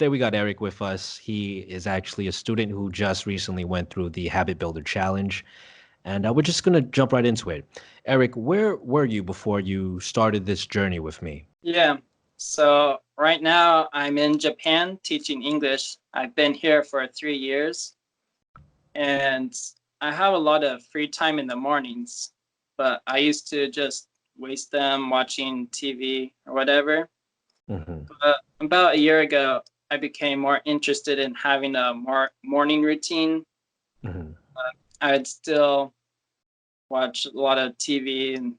today we got Eric with us. He is actually a student who just recently went through the Habit Builder Challenge, and we're just gonna jump right into it. Eric, where were you before you started this journey with me? Yeah. So right now I'm in Japan teaching English. I've been here for 3 years and I have a lot of free time in the mornings, but I used to just waste them watching TV or whatever. Hmm. But about a year ago, I became more interested in having a more morning routine. Hmm. I would still watch a lot of TV and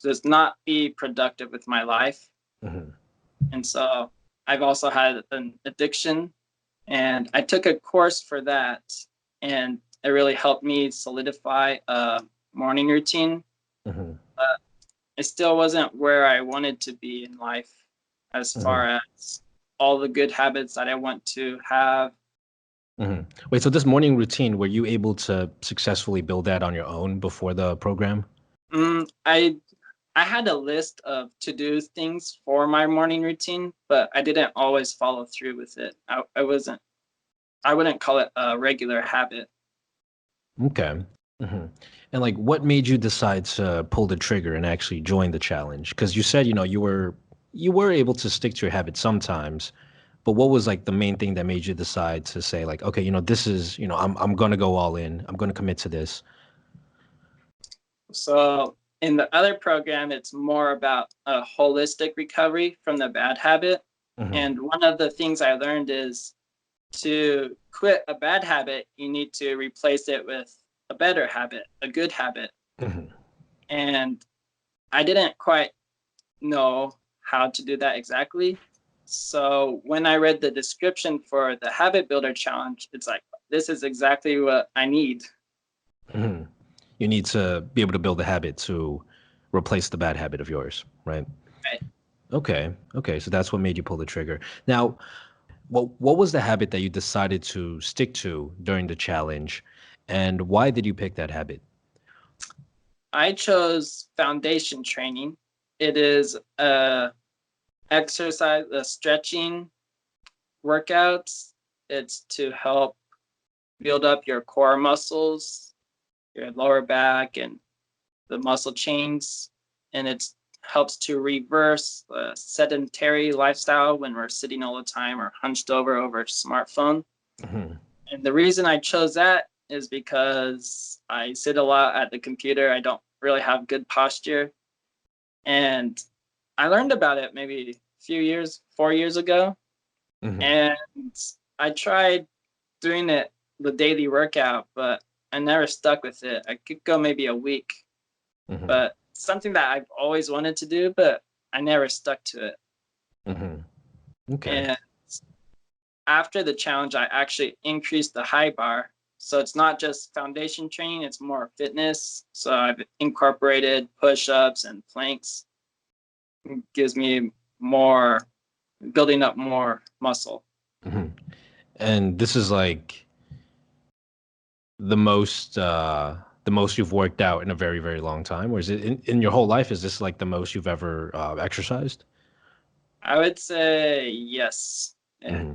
just not be productive with my life. Hmm. And so I've also had an addiction, and I took a course for that, and it really helped me solidify a morning routine. Hmm. But it still wasn't where I wanted to be in life as Hmm. far as all the good habits that I want to have. Hmm. Wait, so this morning routine, were you able to successfully build that on your own before the program? Mm, I I had a list of to-do things for my morning routine, but I didn't always follow through with it. I wouldn't call it a regular habit. Okay. Hmm. And like, what made you decide to pull the trigger and actually join the challenge? Because you said, you were able to stick to your habit sometimes, but what was like the main thing that made you decide to say like, okay, this is, I'm gonna go all in. I'm gonna commit to this. So in the other program, it's more about a holistic recovery from the bad habit. Hmm. And one of the things I learned is to quit a bad habit, you need to replace it with a better habit, a good habit. Hmm. And I didn't quite know how to do that exactly. So when I read the description for the Habit Builder Challenge, it's like, this is exactly what I need. Hmm. You need to be able to build a habit to replace the bad habit of yours, right? Right? Okay. Okay. So that's what made you pull the trigger. Now, what was the habit that you decided to stick to during the challenge, and why did you pick that habit? I chose foundation training. It is a exercise, a stretching workouts. It's to help build up your core muscles, your lower back, and the muscle chains. And it helps to reverse the sedentary lifestyle when we're sitting all the time or hunched over a smartphone. Hmm. And the reason I chose that is because I sit a lot at the computer. I don't really have good posture. And I learned about it maybe a few years, 4 years ago. Hmm. And I tried doing it, the daily workout, but I never stuck with it. I could go maybe a week, Hmm. but something that I've always wanted to do, but I never stuck to it. Hmm. Okay. And after the challenge, I actually increased the high bar. So it's not just foundation training, it's more fitness. So I've incorporated push ups and planks. It gives me more, building up more muscle. Hmm. And this is like the most you've worked out in a very, very long time, or is it in your whole life? Is this like the most you've ever exercised? I would say yes, Hmm.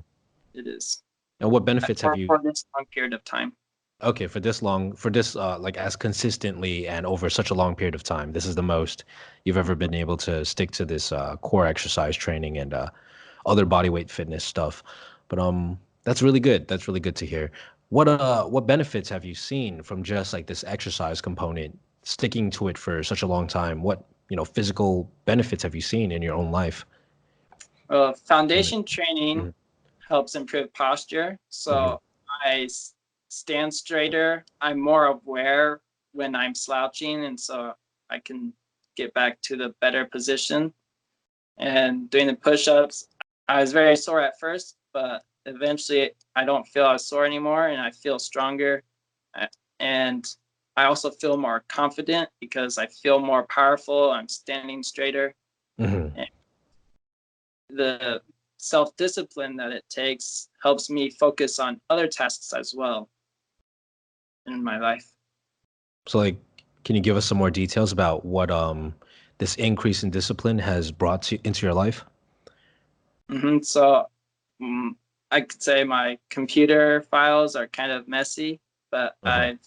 it is And what benefits have you? for this long period of time. Okay, for this like as consistently and over such a long period of time, this is the most you've ever been able to stick to this core exercise training and other body weight fitness stuff. But that's really good. That's really good to hear. What benefits have you seen from just like this exercise component, sticking to it for such a long time? What, physical benefits have you seen in your own life from it? Foundation training Mhm. helps improve posture. Mhm. So I stand straighter. I'm more aware when I'm slouching, and so I can get back to the better position. And doing the push-ups, I was very sore at first, but eventually I don't feel as sore anymore, and I feel stronger. Uh, And I also feel more confident because I feel more powerful. I'm standing straighter. Mhm. And the self-discipline that it takes helps me focus on other tasks as well in my life. So like, can you give us some more details about what this increase in discipline has brought into your life? So I could say my computer files are kind of messy, but I've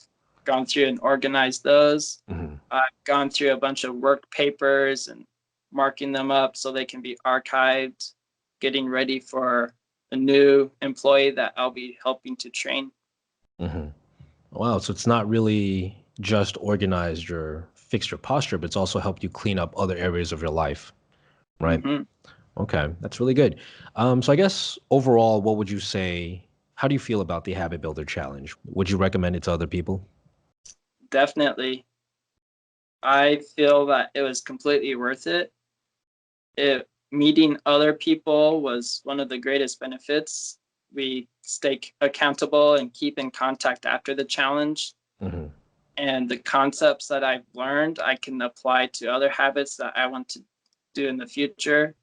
gone through and organized those. I've gone through a bunch of work papers and marking them up so they can be archived, getting ready for a new employee that I'll be helping to train. Wow, so it's not really just organized or fixed your posture, but it's also helped you clean up other areas of your life, right? Hmm. Okay, that's really good. So I guess overall, what would you say? How do you feel about the Habit Builder Challenge? Would you recommend it to other people? Definitely. I feel that it was completely worth it. Meeting other people was one of the greatest benefits. We stay accountable and keep in contact after the challenge. Hmm. And the concepts that I've learned, I can apply to other habits that I want to do in the future.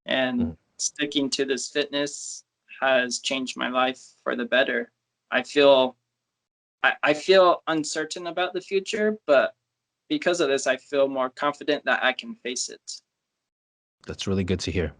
And sticking to this fitness has changed my life for the better. I feel I feel uncertain about the future, but because of this, I feel more confident that I can face it. That's really good to hear.